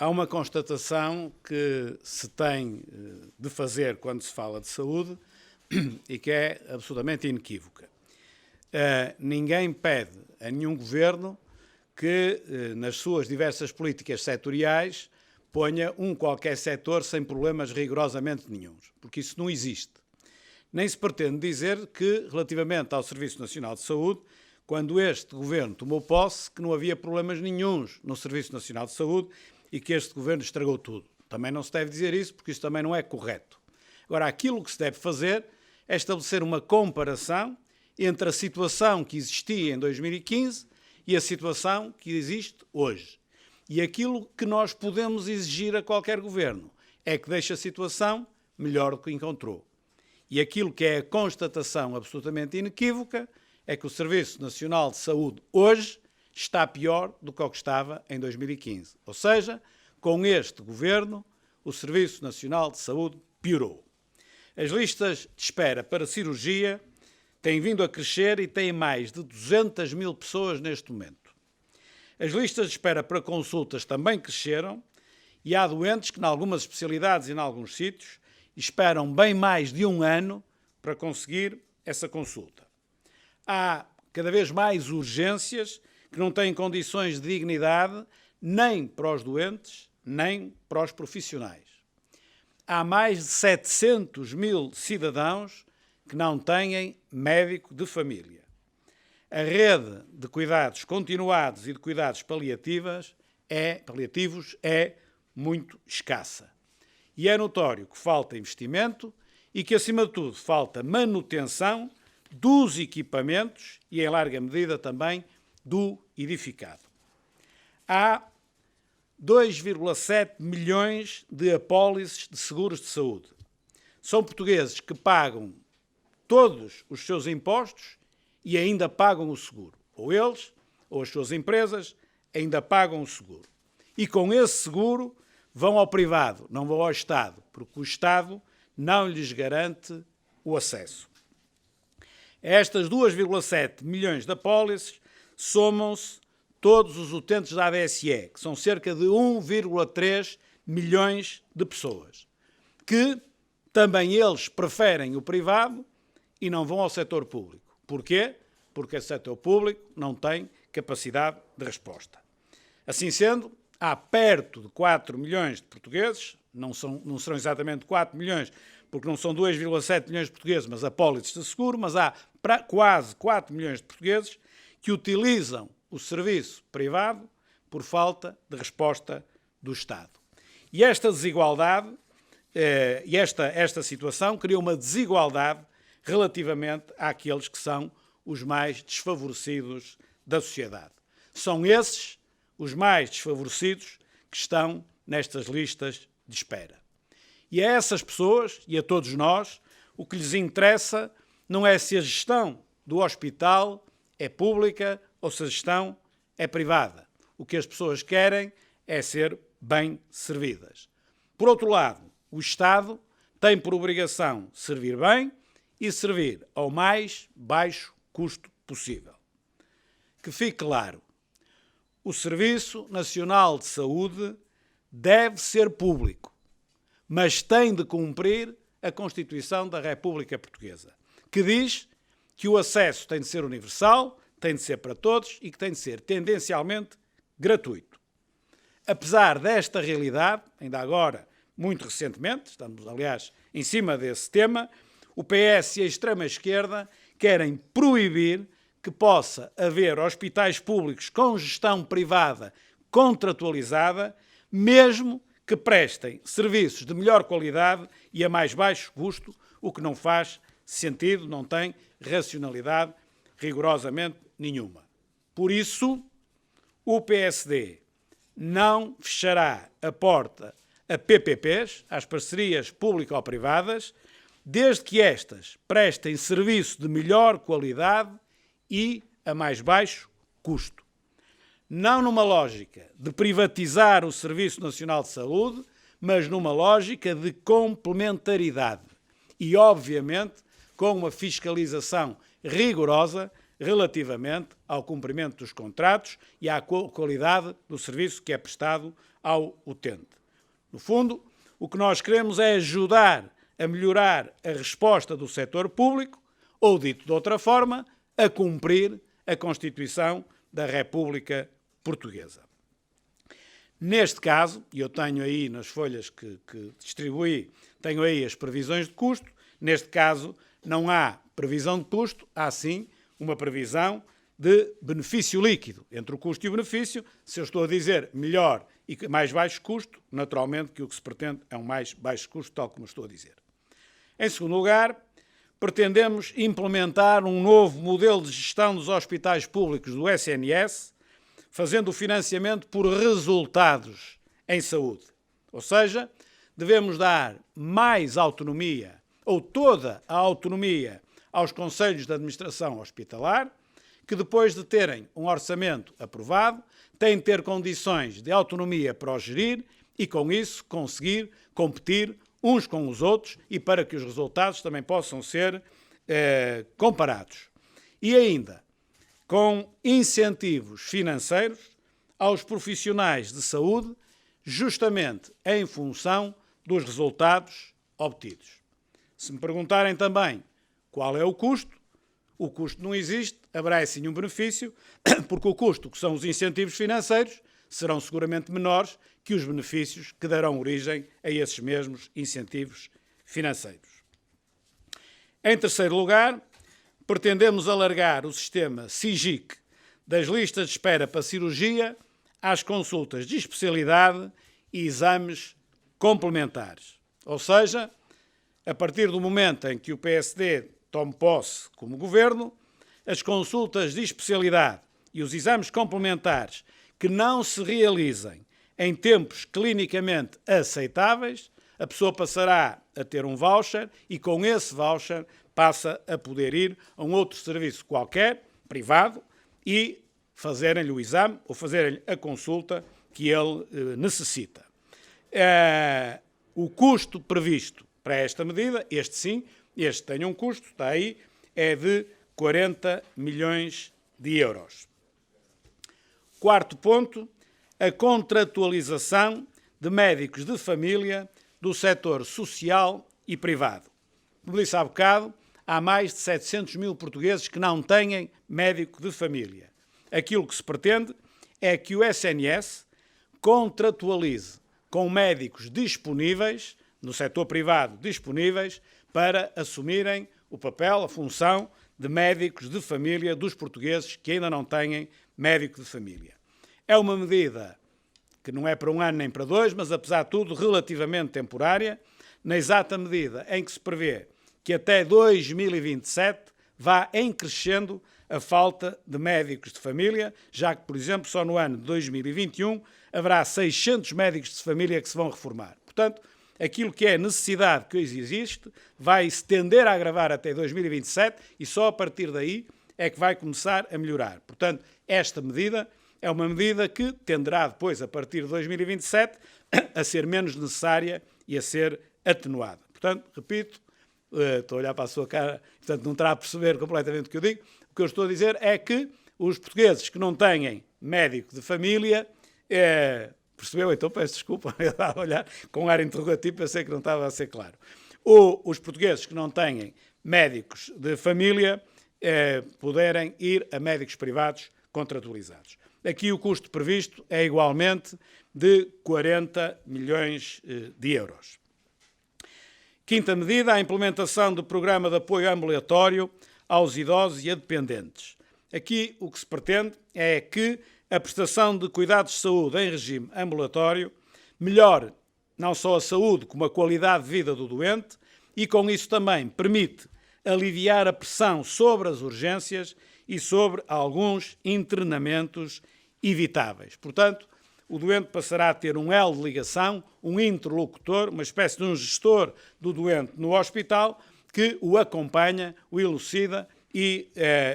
Há uma constatação que se tem de fazer quando se fala de saúde e que é absolutamente inequívoca. Ninguém pede a nenhum governo que, nas suas diversas políticas setoriais, ponha qualquer setor sem problemas rigorosamente nenhuns, porque isso não existe. Nem se pretende dizer que, relativamente ao Serviço Nacional de Saúde, quando este governo tomou posse, que não havia problemas nenhuns no Serviço Nacional de Saúde e que este governo estragou tudo. Também não se deve dizer isso, porque isso também não é correto. Agora, aquilo que se deve fazer é estabelecer uma comparação entre a situação que existia em 2015 e a situação que existe hoje. E aquilo que nós podemos exigir a qualquer governo é que deixe a situação melhor do que encontrou. E aquilo que é a constatação absolutamente inequívoca é que o Serviço Nacional de Saúde hoje está pior do que o que estava em 2015. Ou seja, com este governo, o Serviço Nacional de Saúde piorou. As listas de espera para cirurgia têm vindo a crescer e têm mais de 200 mil pessoas neste momento. As listas de espera para consultas também cresceram e há doentes que, em algumas especialidades e em alguns sítios, esperam bem mais de um ano para conseguir essa consulta. Há cada vez mais urgências que não têm condições de dignidade nem para os doentes, nem para os profissionais. Há mais de 700 mil cidadãos que não têm médico de família. A rede de cuidados continuados e de cuidados paliativos é muito escassa. E é notório que falta investimento e que, acima de tudo, falta manutenção dos equipamentos e, em larga medida, também do edificado. Há 2,7 milhões de apólices de seguros de saúde. São portugueses que pagam todos os seus impostos e ainda pagam o seguro. Ou eles, ou as suas empresas, ainda pagam o seguro. E com esse seguro vão ao privado, não vão ao Estado, porque o Estado não lhes garante o acesso. Estas 2,7 milhões de apólices somam-se todos os utentes da ADSE, que são cerca de 1,3 milhões de pessoas, que também eles preferem o privado e não vão ao setor público. Porquê? Porque o setor público não tem capacidade de resposta. Assim sendo, há perto de 4 milhões de portugueses, não serão exatamente 4 milhões, porque não são 2,7 milhões de portugueses, mas apólices de seguro, mas há quase 4 milhões de portugueses que utilizam o serviço privado por falta de resposta do Estado. E esta desigualdade, esta situação cria uma desigualdade relativamente àqueles que são os mais desfavorecidos da sociedade. São esses os mais desfavorecidos que estão nestas listas de espera. E a essas pessoas, e a todos nós, o que lhes interessa não é se a gestão do hospital é pública ou se a gestão é privada. O que as pessoas querem é ser bem servidas. Por outro lado, o Estado tem por obrigação servir bem e servir ao mais baixo custo possível. Que fique claro, o Serviço Nacional de Saúde deve ser público, mas tem de cumprir a Constituição da República Portuguesa, que diz que o acesso tem de ser universal, tem de ser para todos e que tem de ser tendencialmente gratuito. Apesar desta realidade, ainda agora, muito recentemente, estamos aliás em cima desse tema, o PS e a extrema-esquerda querem proibir que possa haver hospitais públicos com gestão privada contratualizada, mesmo que prestem serviços de melhor qualidade e a mais baixo custo, o que não faz sentido, não tem racionalidade rigorosamente nenhuma. Por isso, o PSD não fechará a porta a PPPs, às parcerias público-privadas, desde que estas prestem serviço de melhor qualidade e a mais baixo custo. Não numa lógica de privatizar o Serviço Nacional de Saúde, mas numa lógica de complementaridade e, obviamente, com uma fiscalização rigorosa relativamente ao cumprimento dos contratos e à qualidade do serviço que é prestado ao utente. No fundo, o que nós queremos é ajudar a melhorar a resposta do setor público, ou, dito de outra forma, a cumprir a Constituição da República Portuguesa. Neste caso, e eu tenho aí nas folhas que distribuí, tenho aí as previsões de custo. Neste caso, não há previsão de custo, há sim uma previsão de benefício líquido. Entre o custo e o benefício, se eu estou a dizer melhor e mais baixo custo, naturalmente que o que se pretende é um mais baixo custo, tal como estou a dizer. Em segundo lugar, pretendemos implementar um novo modelo de gestão dos hospitais públicos do SNS, fazendo o financiamento por resultados em saúde. Ou seja, devemos dar mais autonomia, ou toda a autonomia, aos conselhos de administração hospitalar, que depois de terem um orçamento aprovado, têm de ter condições de autonomia para o gerir e, com isso, conseguir competir uns com os outros e para que os resultados também possam ser comparados. E ainda, com incentivos financeiros aos profissionais de saúde, justamente em função dos resultados obtidos. Se me perguntarem também qual é o custo não existe, haverá sim um benefício, porque o custo, que são os incentivos financeiros, serão seguramente menores que os benefícios que darão origem a esses mesmos incentivos financeiros. Em terceiro lugar, pretendemos alargar o sistema SIGIC das listas de espera para cirurgia às consultas de especialidade e exames complementares. Ou seja, a partir do momento em que o PSD tome posse como governo, as consultas de especialidade e os exames complementares que não se realizem em tempos clinicamente aceitáveis, a pessoa passará a ter um voucher e com esse voucher passa a poder ir a um outro serviço qualquer, privado, e fazerem-lhe o exame ou fazerem-lhe a consulta que ele necessita. O custo previsto para esta medida, este sim, este tem um custo, está aí, é de 40 milhões de euros. Quarto ponto, a contratualização de médicos de família do setor social e privado. Como disse há bocado, há mais de 700 mil portugueses que não têm médico de família. Aquilo que se pretende é que o SNS contratualize com médicos disponíveis, no setor privado disponíveis, para assumirem o papel, a função de médicos de família dos portugueses que ainda não têm médico de família. É uma medida que não é para um ano nem para dois, mas apesar de tudo relativamente temporária, na exata medida em que se prevê que até 2027 vá em crescendo a falta de médicos de família, já que, por exemplo, só no ano de 2021 haverá 600 médicos de família que se vão reformar. Portanto, aquilo que é necessidade que hoje existe vai se tender a agravar até 2027 e só a partir daí é que vai começar a melhorar. Portanto, esta medida é uma medida que tenderá depois, a partir de 2027, a ser menos necessária e a ser atenuada. Portanto, repito, estou a olhar para a sua cara, portanto não terá a perceber completamente o que eu digo. O que eu estou a dizer é que os portugueses que não têm médico de família, percebeu? Então peço desculpa, eu estava a olhar com ar interrogativo, pensei que não estava a ser claro. Os portugueses que não têm médicos de família poderem ir a médicos privados contratualizados. Aqui o custo previsto é igualmente de 40 milhões de euros. Quinta medida, a implementação do programa de apoio ambulatório aos idosos e a dependentes. Aqui o que se pretende é que a prestação de cuidados de saúde em regime ambulatório melhore não só a saúde como a qualidade de vida do doente e com isso também permite aliviar a pressão sobre as urgências e sobre alguns internamentos evitáveis. Portanto, o doente passará a ter um elo de ligação, um interlocutor, uma espécie de um gestor do doente no hospital que o acompanha, o elucida e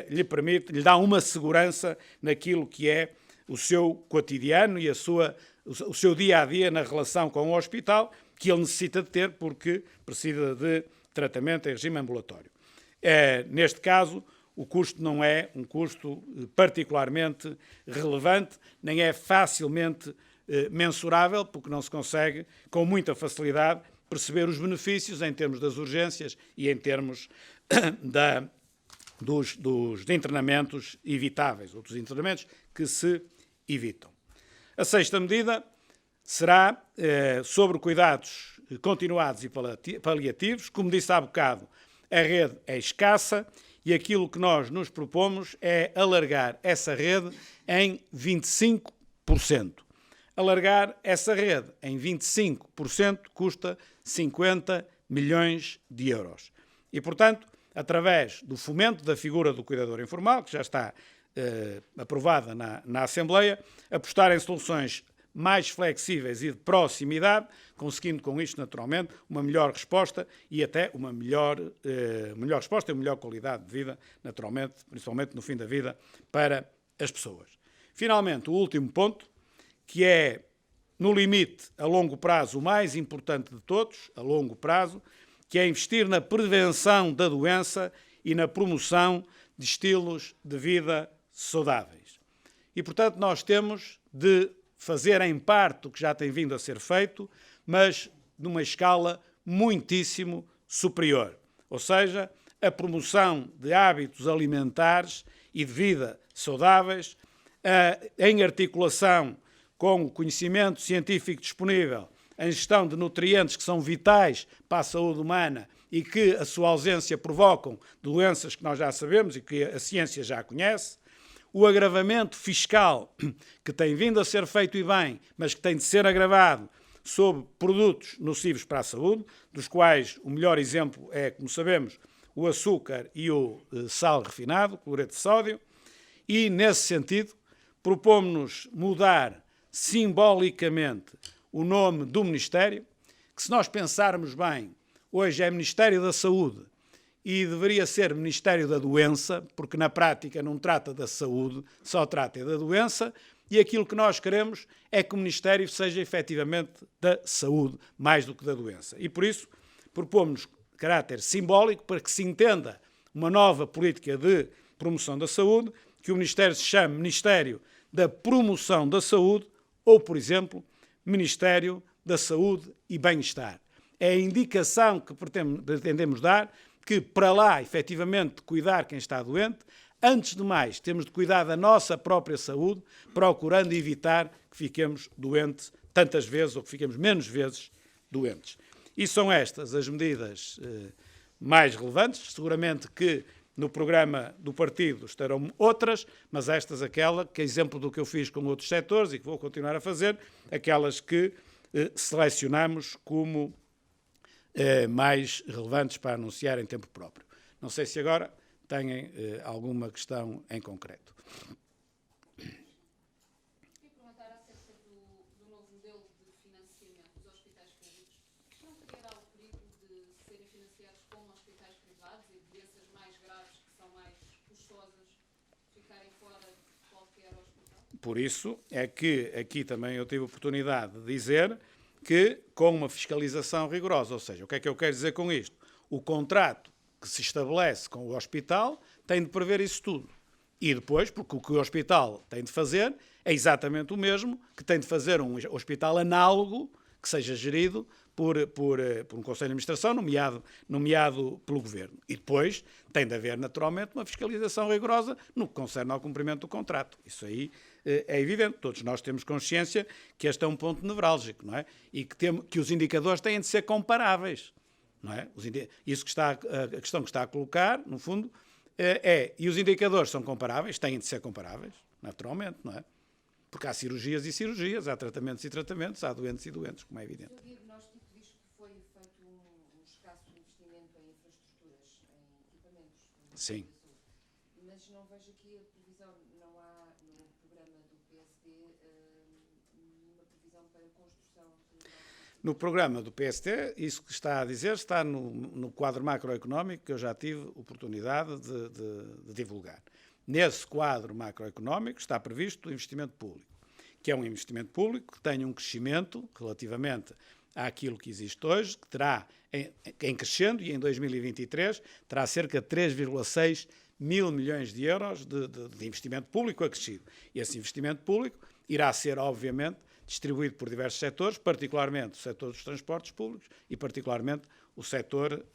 lhe dá uma segurança naquilo que é o seu cotidiano e o seu dia-a-dia na relação com o hospital, que ele necessita de ter porque precisa de tratamento em regime ambulatório. Neste caso, o custo não é um custo particularmente relevante, nem é facilmente mensurável, porque não se consegue, com muita facilidade, perceber os benefícios em termos das urgências e em termos dos internamentos evitáveis, ou dos internamentos que se evitam. A sexta medida será sobre cuidados continuados e paliativos. Como disse há bocado, a rede é escassa e aquilo que nós nos propomos é alargar essa rede em 25%. Alargar essa rede em 25% custa 50 milhões de euros. E, portanto, através do fomento da figura do cuidador informal, que já está aprovada na Assembleia, apostar em soluções mais flexíveis e de proximidade, conseguindo com isto, naturalmente, uma melhor resposta e até uma melhor resposta e uma melhor qualidade de vida, naturalmente, principalmente no fim da vida, para as pessoas. Finalmente, o último ponto, que é, no limite, a longo prazo, o mais importante de todos, a longo prazo, que é investir na prevenção da doença e na promoção de estilos de vida saudáveis. E, portanto, nós temos de fazer em parte o que já tem vindo a ser feito, mas numa escala muitíssimo superior. Ou seja, a promoção de hábitos alimentares e de vida saudáveis, em articulação com o conhecimento científico disponível, em gestão de nutrientes que são vitais para a saúde humana e que a sua ausência provocam doenças que nós já sabemos e que a ciência já conhece, o agravamento fiscal que tem vindo a ser feito e bem, mas que tem de ser agravado sobre produtos nocivos para a saúde, dos quais o melhor exemplo é, como sabemos, o açúcar e o sal refinado, cloreto de sódio, e, nesse sentido, propomos-nos mudar simbolicamente o nome do Ministério, que, se nós pensarmos bem, hoje é Ministério da Saúde e deveria ser Ministério da Doença, porque na prática não trata da saúde, só trata da doença, e aquilo que nós queremos é que o Ministério seja efetivamente da saúde, mais do que da doença. E por isso propomos caráter simbólico para que se entenda uma nova política de promoção da saúde, que o Ministério se chame Ministério da Promoção da Saúde ou, por exemplo, Ministério da Saúde e Bem-Estar. É a indicação que pretendemos dar, que para lá, efetivamente, de cuidar quem está doente, antes de mais, temos de cuidar da nossa própria saúde, procurando evitar que fiquemos doentes tantas vezes ou que fiquemos menos vezes doentes. E são estas as medidas mais relevantes. Seguramente que no programa do partido estarão outras, mas estas, aquela que é exemplo do que eu fiz com outros setores e que vou continuar a fazer, aquelas que selecionamos como mais relevantes para anunciar em tempo próprio. Não sei se agora têm alguma questão em concreto. Queria perguntar acerca do novo modelo de financiamento dos hospitais públicos. Não teria dado o perigo de serem financiados como hospitais privados e de doenças mais graves, que são mais custosas, ficarem fora de qualquer hospital? Por isso é que aqui também eu tive a oportunidade de dizer que com uma fiscalização rigorosa, ou seja, o que é que eu quero dizer com isto? O contrato que se estabelece com o hospital tem de prever isso tudo. E depois, porque o que o hospital tem de fazer é exatamente o mesmo que tem de fazer um hospital análogo que seja gerido por um Conselho de Administração nomeado pelo Governo. E depois tem de haver, naturalmente, uma fiscalização rigorosa no que concerne ao cumprimento do contrato. Isso aí é evidente. Todos nós temos consciência que este é um ponto nevrálgico, não é? E que os indicadores têm de ser comparáveis, não é? Isso que está, a questão que está a colocar, no fundo, e os indicadores são comparáveis, têm de ser comparáveis, naturalmente, não é? Porque há cirurgias e cirurgias, há tratamentos e tratamentos, há doentes e doentes, como é evidente. O diagnóstico diz que foi feito um escasso investimento em infraestruturas, em equipamentos. Sim. Mas não vejo aqui a previsão, não há no programa do PSD nenhuma previsão para construção de... No programa do PSD, isso que está a dizer está no quadro macroeconómico que eu já tive oportunidade de divulgar. Nesse quadro macroeconómico está previsto o investimento público, que é um investimento público que tem um crescimento relativamente àquilo que existe hoje, que terá, em crescendo, e em 2023 terá cerca de 3,6 1.000 milhões de euros de investimento público acrescido. E esse investimento público irá ser, obviamente, distribuído por diversos setores, particularmente o setor dos transportes públicos e particularmente o setor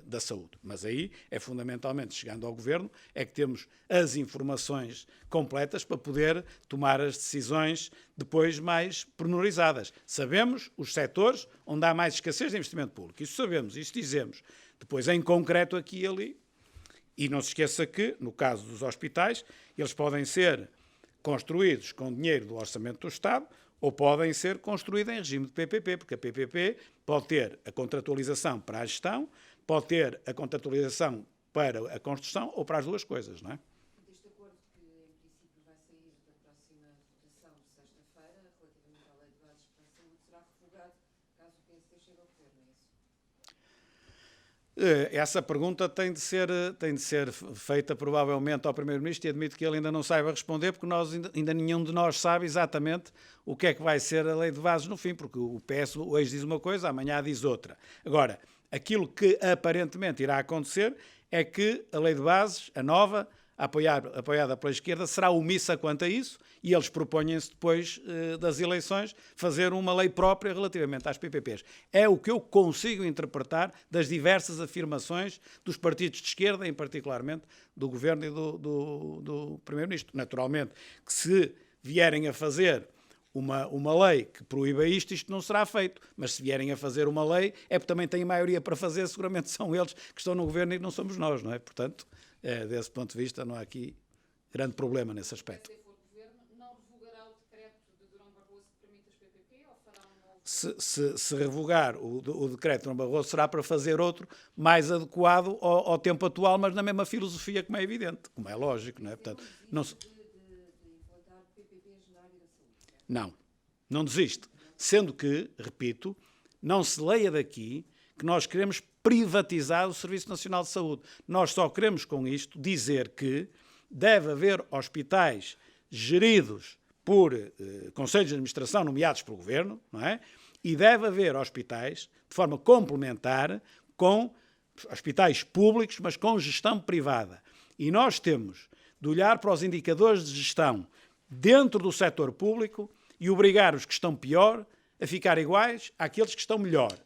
da saúde. Mas aí é fundamentalmente, chegando ao Governo, é que temos as informações completas para poder tomar as decisões depois mais pormenorizadas. Sabemos os setores onde há mais escassez de investimento público. Isso sabemos, isso dizemos. Depois, em concreto, aqui e ali. E não se esqueça que, no caso dos hospitais, eles podem ser construídos com dinheiro do Orçamento do Estado ou podem ser construídos em regime de PPP, porque a PPP pode ter a contratualização para a gestão, pode ter a contratualização para a construção ou para as duas coisas, não é? Deste acordo que, em princípio, vai sair da próxima votação de sexta-feira, relativamente à Lei de Bases para a Saúde, será revogado caso o PSD chegue ao governo, é isso? Essa pergunta tem de ser feita provavelmente ao Primeiro-Ministro e admito que ele ainda não saiba responder porque ainda nenhum de nós sabe exatamente o que é que vai ser a Lei de Bases no fim, porque o PS hoje diz uma coisa, amanhã diz outra. Agora, aquilo que aparentemente irá acontecer é que a Lei de Bases, a nova, apoiada pela esquerda, será omissa quanto a isso e eles propõem-se depois das eleições fazer uma lei própria relativamente às PPPs. É o que eu consigo interpretar das diversas afirmações dos partidos de esquerda, em particularmente do Governo e do Primeiro-Ministro. Naturalmente que se vierem a fazer uma lei que proíba isto não será feito. Mas se vierem a fazer uma lei, é porque também têm maioria para fazer, seguramente são eles que estão no Governo e não somos nós, não é? Portanto, desse ponto de vista, não há aqui grande problema nesse aspecto. Se for governo, não revogará o decreto de Durão Barroso que permite as PPP ou fará um novo? Se revogar o decreto de Durão Barroso, será para fazer outro mais adequado ao tempo atual, mas na mesma filosofia, como é evidente, como é lógico, não é? Portanto, não se... implantar PPPs na área da saúde, Não, não desiste. Sendo que, repito, não se leia daqui que nós queremos privatizar o Serviço Nacional de Saúde. Nós só queremos com isto dizer que deve haver hospitais geridos por conselhos de administração nomeados pelo Governo, não é? E deve haver hospitais de forma complementar com hospitais públicos, mas com gestão privada. E nós temos de olhar para os indicadores de gestão dentro do setor público e obrigar os que estão pior a ficar iguais àqueles que estão melhor.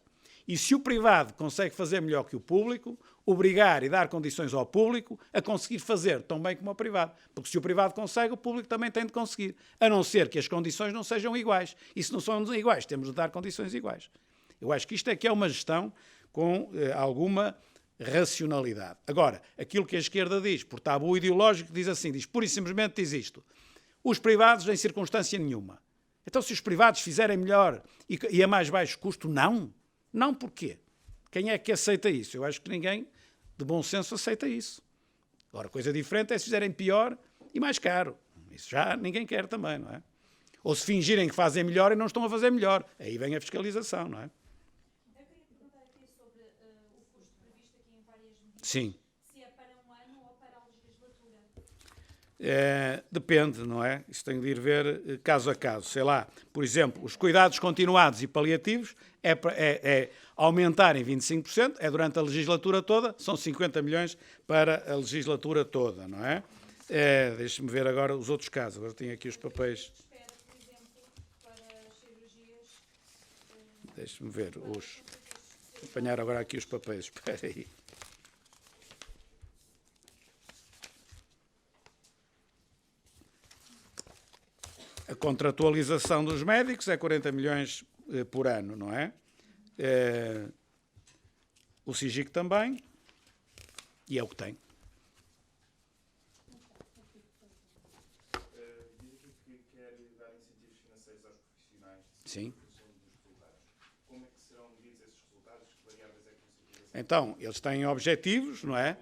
E se o privado consegue fazer melhor que o público, obrigar e dar condições ao público a conseguir fazer tão bem como o privado. Porque se o privado consegue, o público também tem de conseguir. A não ser que as condições não sejam iguais. E se não são iguais, temos de dar condições iguais. Eu acho que isto é que é uma gestão com alguma racionalidade. Agora, aquilo que a esquerda diz, por tabu ideológico, diz assim, diz pura e simplesmente diz isto. Os privados em circunstância nenhuma. Então se os privados fizerem melhor e a mais baixo custo, não. Não porquê? Quem é que aceita isso? Eu acho que ninguém de bom senso aceita isso. Agora, coisa diferente é se fizerem pior e mais caro. Isso já ninguém quer também, não é? Ou se fingirem que fazem melhor e não estão a fazer melhor. Aí vem a fiscalização, não é? Eu queria perguntar aqui sobre o custo previsto aqui em várias medidas. Sim. Se é para um ano ou para a legislatura. Depende, não é? Isso tem de ir ver caso a caso. Sei lá, por exemplo, os cuidados continuados e paliativos é aumentar em 25%, é durante a legislatura toda, são 50 milhões para a legislatura toda, não é? Deixe-me ver agora os outros casos. Agora tenho aqui os papéis. Espera, por exemplo, para as cirurgias. Deixe-me ver os... Apanhar agora aqui os papéis. Espera aí. A contratualização dos médicos é 40 milhões por ano, não é? O SIGIC também, e é o que tem. Diz que quer dar incentivos financeiros aos profissionais de Sim. produção dos resultados. Como é que serão medidos esses resultados? Que variáveis é que vão ser utilizadas? Então, eles têm objetivos, não é?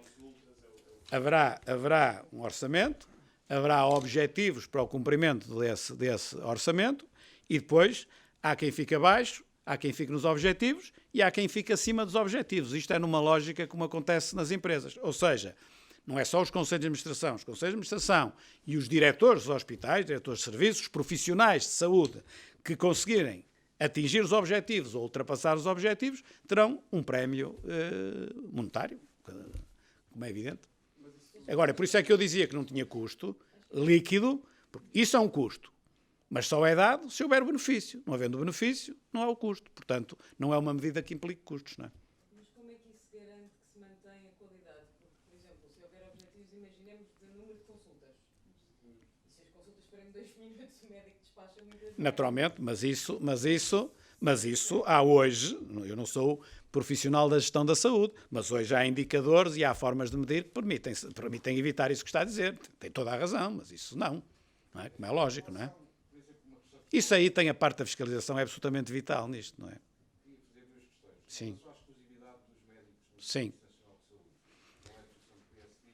Haverá um orçamento, haverá objetivos para o cumprimento desse orçamento e depois há quem fique abaixo, há quem fique nos objetivos e há quem fique acima dos objetivos. Isto é numa lógica como acontece nas empresas. Ou seja, não é só os conselhos de administração. Os conselhos de administração e os diretores dos hospitais, diretores de serviços, os profissionais de saúde que conseguirem atingir os objetivos ou ultrapassar os objetivos, terão um prémio monetário, como é evidente. Mas isso Agora, por isso é que eu dizia que não tinha custo líquido, porque isso é um custo. Mas só é dado se houver benefício. Não havendo benefício, não há o custo. Portanto, não é uma medida que implique custos, não é? Mas como é que isso garante que se mantém a qualidade? Porque, por exemplo, se houver objetivos, imaginemos de número de consultas. E se as consultas forem 2 minutos, o médico despacha muitas vezes. Naturalmente, mas isso há hoje, eu não sou profissional da gestão da saúde, mas hoje há indicadores e há formas de medir que permitem evitar isso que está a dizer. Tem toda a razão, mas isso não é? Como é lógico, não é? Isso aí tem a parte da fiscalização, é absolutamente vital nisto, não é? Queria fazer 2 questões. Sim. Em relação à exclusividade dos médicos no Sim. Serviço Nacional de Saúde, qual é a posição do PSD?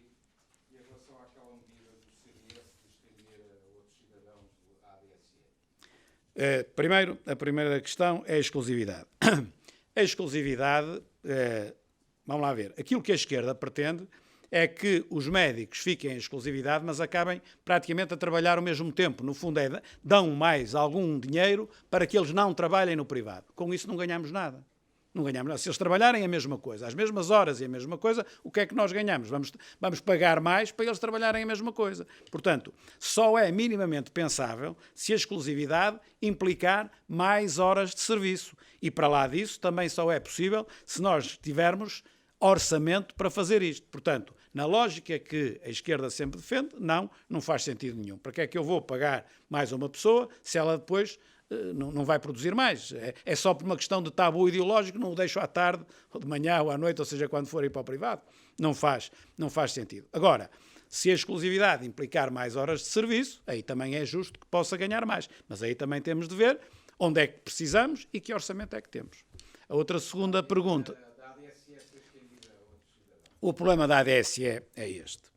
E em relação àquela medida do CNS de estender a outros cidadãos da ADSE? Primeiro, a primeira questão é a exclusividade. A exclusividade, vamos lá ver, aquilo que a esquerda pretende é que os médicos fiquem em exclusividade, mas acabem praticamente a trabalhar ao mesmo tempo. No fundo, dão mais algum dinheiro para que eles não trabalhem no privado. Com isso não ganhamos nada. Não ganhamos nada. Se eles trabalharem a mesma coisa, às mesmas horas e a mesma coisa, o que é que nós ganhamos? Vamos pagar mais para eles trabalharem a mesma coisa. Portanto, só é minimamente pensável se a exclusividade implicar mais horas de serviço. E para lá disso também só é possível se nós tivermos orçamento para fazer isto. Portanto, na lógica que a esquerda sempre defende, não faz sentido nenhum. Para que é que eu vou pagar mais a uma pessoa se ela depois não vai produzir mais? É só por uma questão de tabu ideológico, não o deixo à tarde, ou de manhã, ou à noite, ou seja, quando for ir para o privado. Não faz sentido. Agora, se a exclusividade implicar mais horas de serviço, aí também é justo que possa ganhar mais. Mas aí também temos de ver onde é que precisamos e que orçamento é que temos. A outra segunda pergunta. O problema da ADSE é este.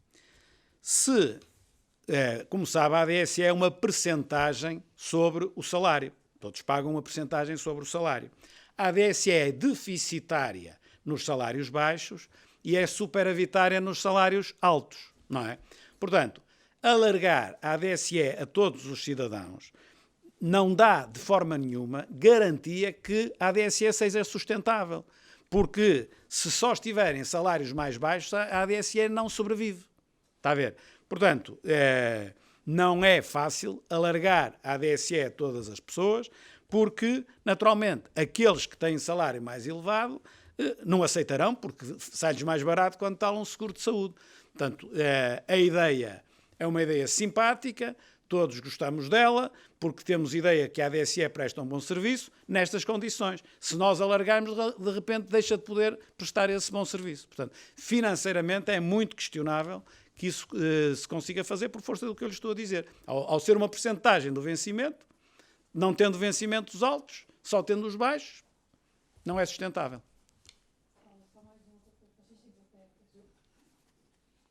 Como sabe, a ADSE é uma percentagem sobre o salário. Todos pagam uma percentagem sobre o salário. A ADSE é deficitária nos salários baixos e é superavitária nos salários altos, não é? Portanto, alargar a ADSE a todos os cidadãos não dá, de forma nenhuma, garantia que a ADSE seja sustentável. Porque se só estiverem salários mais baixos, a ADSE não sobrevive. Está a ver? Portanto, não é fácil alargar a ADSE a todas as pessoas, porque, naturalmente, aqueles que têm salário mais elevado não aceitarão, porque sai-lhes mais barato quando está um seguro de saúde. Portanto, a ideia é uma ideia simpática, todos gostamos dela, porque temos ideia que a ADSE presta um bom serviço nestas condições. Se nós alargarmos, de repente deixa de poder prestar esse bom serviço. Portanto, financeiramente é muito questionável que isso se consiga fazer por força do que eu lhe estou a dizer. Ao ser uma percentagem do vencimento, não tendo vencimentos altos, só tendo os baixos, não é sustentável.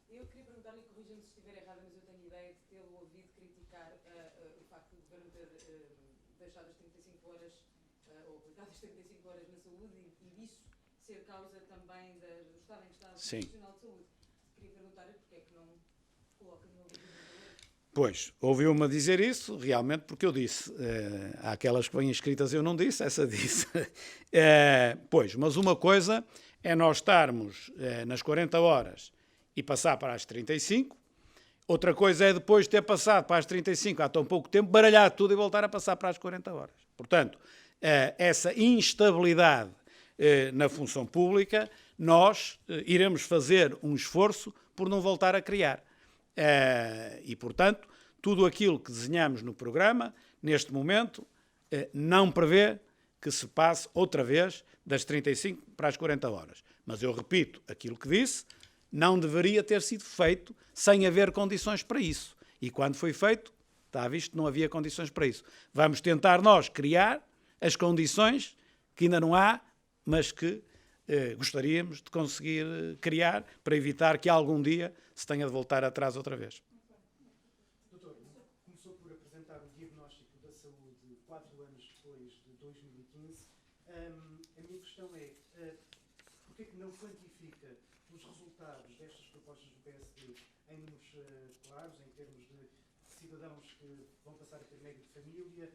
Eu queria perguntar-lhe, corrija-me se estiver errada, mas eu tenho ideia de tê-lo ouvido criticar o facto do Governo ter deixado as 35 horas, ou aplicado as 35 horas na saúde e disso ser causa também do estado em que está o Sistema Nacional de Saúde. Queria perguntar-lhe porque é que não coloca no ouvido do Governo. Pois, ouviu-me dizer isso, realmente, porque eu disse. Há aquelas que vêm escritas, eu não disse, essa disse. Pois, mas uma coisa é nós estarmos nas 40 horas e passar para as 35. Outra coisa é depois de ter passado para as 35 há tão pouco tempo, baralhar tudo e voltar a passar para as 40 horas. Portanto, essa instabilidade na função pública, nós iremos fazer um esforço por não voltar a criar. E, portanto, tudo aquilo que desenhamos no programa, neste momento, não prevê que se passe outra vez das 35 para as 40 horas. Mas eu repito aquilo que disse, não deveria ter sido feito sem haver condições para isso. E quando foi feito, está visto que não havia condições para isso. Vamos tentar nós criar as condições que ainda não há, mas que gostaríamos de conseguir criar para evitar que algum dia se tenha de voltar atrás outra vez. Doutor, começou por apresentar o diagnóstico da saúde 4 anos depois de 2015. A minha questão é, porquê que não quantifica os resultados destas propostas do PSD em números claros, em termos de cidadãos que vão passar a ter médico de família,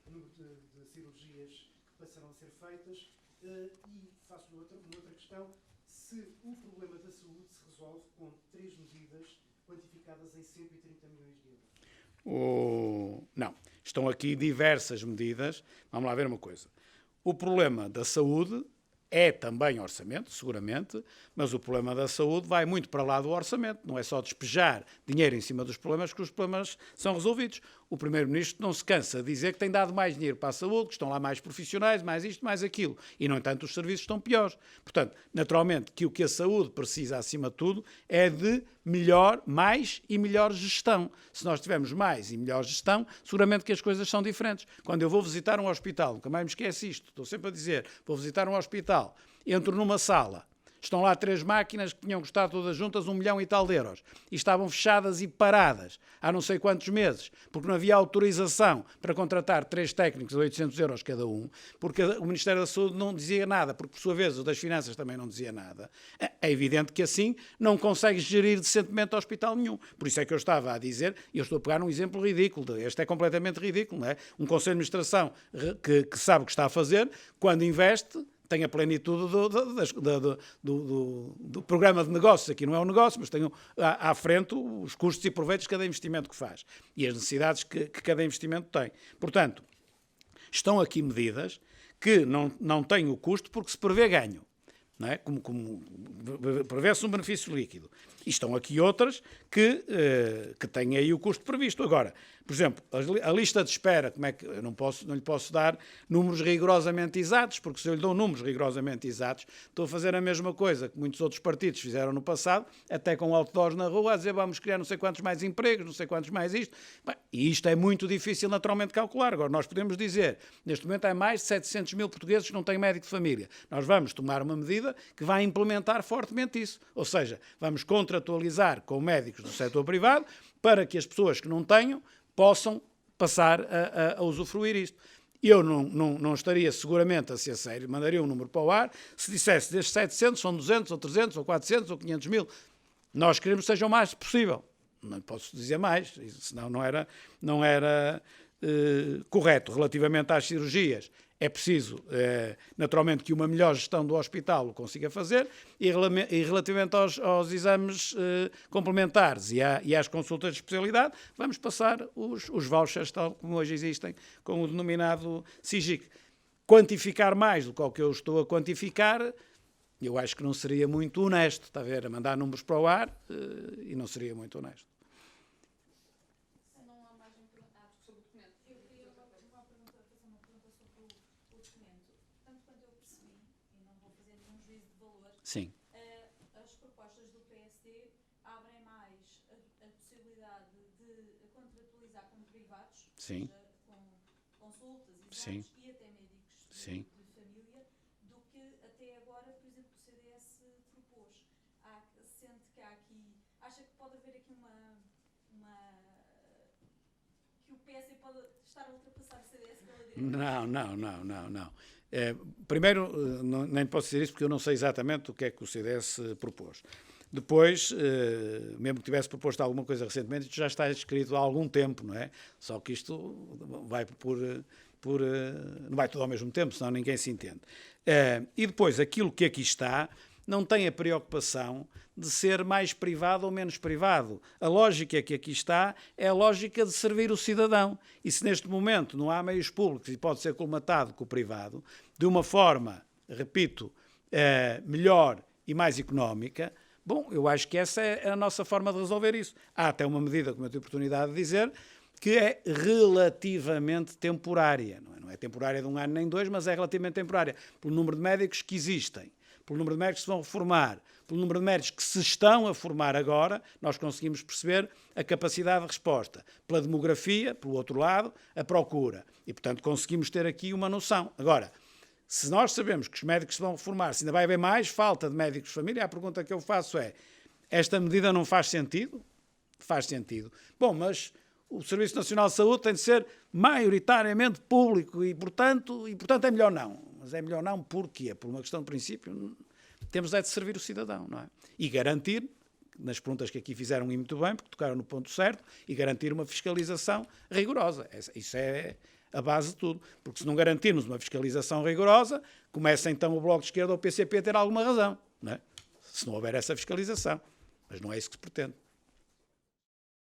número de cirurgias que passarão a ser feitas, e faço uma outra questão, se o problema da saúde se resolve com 3 medidas quantificadas em 130 milhões de euros. Não. Estão aqui diversas medidas. Vamos lá ver uma coisa. O problema da saúde é também orçamento, seguramente, mas o problema da saúde vai muito para lá do orçamento. Não é só despejar dinheiro em cima dos problemas que os problemas são resolvidos. O Primeiro-Ministro não se cansa de dizer que tem dado mais dinheiro para a saúde, que estão lá mais profissionais, mais isto, mais aquilo. E, no entanto, os serviços estão piores. Portanto, naturalmente, que o que a saúde precisa, acima de tudo, é de mais e melhor gestão. Se nós tivermos mais e melhor gestão, seguramente que as coisas são diferentes. Quando eu vou visitar um hospital, nunca mais me esqueço isto, estou sempre a dizer, vou visitar um hospital, entro numa sala, estão lá 3 máquinas que tinham custado todas juntas 1 milhão e tal de euros. E estavam fechadas e paradas há não sei quantos meses, porque não havia autorização para contratar 3 técnicos a 800 euros cada um, porque o Ministério da Saúde não dizia nada, porque por sua vez o das Finanças também não dizia nada. É evidente que assim não consegue gerir decentemente hospital nenhum. Por isso é que eu estava a dizer, e eu estou a pegar um exemplo ridículo, este é completamente ridículo, não é? Um Conselho de Administração que sabe o que está a fazer, quando investe, tem a plenitude do programa de negócios. Aqui não é um negócio, mas tem à frente os custos e proveitos de cada investimento que faz e as necessidades que cada investimento tem. Portanto, estão aqui medidas que não têm o custo porque se prevê ganho. Não é? Como prevê-se um benefício líquido. E estão aqui outras que têm aí o custo previsto. Agora, por exemplo, a lista de espera, como é que eu não lhe posso dar números rigorosamente exatos, porque se eu lhe dou números rigorosamente exatos, estou a fazer a mesma coisa que muitos outros partidos fizeram no passado, até com outdoors na rua, a dizer vamos criar não sei quantos mais empregos, não sei quantos mais isto. Bem, e isto é muito difícil naturalmente calcular. Agora, nós podemos dizer, neste momento há mais de 700 mil portugueses que não têm médico de família. Nós vamos tomar uma medida que vai implementar fortemente isso. Ou seja, vamos contratualizar com médicos do setor privado para que as pessoas que não tenham possam passar a usufruir isto. Eu não estaria seguramente a ser sério, mandaria um número para o ar, se dissesse destes 700 são 200 ou 300 ou 400 ou 500 mil. Nós queremos que seja o mais possível. Não posso dizer mais, senão não era correto. Relativamente às cirurgias, é preciso, naturalmente, que uma melhor gestão do hospital o consiga fazer e relativamente aos exames complementares e às consultas de especialidade, vamos passar os vouchers, tal como hoje existem, com o denominado SIGIC. Quantificar mais do que o que eu estou a quantificar, eu acho que não seria muito honesto, está a ver, a mandar números para o ar e não seria muito honesto. Não há mais sobre o documento. Eu queria fazer uma pergunta sobre o documento. Tanto quanto eu percebi, e não vou fazer nenhum juízo de valor, Sim. as propostas do PSD abrem mais a possibilidade de contratualizar com privados, Sim. seja com consultas, Sim. exames e até médicos Sim. de família, do que até agora, por exemplo, o CDS propôs. Sente que há aqui... Acha que pode haver aqui que o PS pode estar a ultrapassar o CDS pela direita? Não. Primeiro, nem posso dizer isso porque eu não sei exatamente o que é que o CDS propôs. Depois, mesmo que tivesse proposto alguma coisa recentemente, isto já está escrito há algum tempo, não é? Só que isto vai não vai tudo ao mesmo tempo, senão ninguém se entende. E depois, aquilo que aqui está não tem a preocupação de ser mais privado ou menos privado. A lógica que aqui está é a lógica de servir o cidadão. E se neste momento não há meios públicos e pode ser colmatado com o privado, de uma forma, repito, melhor e mais económica, bom, eu acho que essa é a nossa forma de resolver isso. Há até uma medida, como eu tive a oportunidade de dizer, que é relativamente temporária. Não é temporária de 1 ano nem 2, mas é relativamente temporária. Pelo número de médicos que existem, pelo número de médicos que se vão reformar, pelo número de médicos que se estão a formar agora, nós conseguimos perceber a capacidade de resposta. Pela demografia, pelo outro lado, a procura. E, portanto, conseguimos ter aqui uma noção. Agora, se nós sabemos que os médicos se vão reformar, se ainda vai haver mais falta de médicos de família, a pergunta que eu faço é, esta medida não faz sentido? Faz sentido. Bom, mas o Serviço Nacional de Saúde tem de ser maioritariamente público e, portanto é melhor não. Mas é melhor não porquê? Por uma questão de princípio, temos de servir o cidadão, não é? E garantir, nas perguntas que aqui fizeram e muito bem, porque tocaram no ponto certo, e garantir uma fiscalização rigorosa. Isso é a base de tudo. Porque se não garantirmos uma fiscalização rigorosa, começa então o Bloco de Esquerda ou o PCP a ter alguma razão, não é? se não houver essa fiscalização. Mas não é isso que se pretende.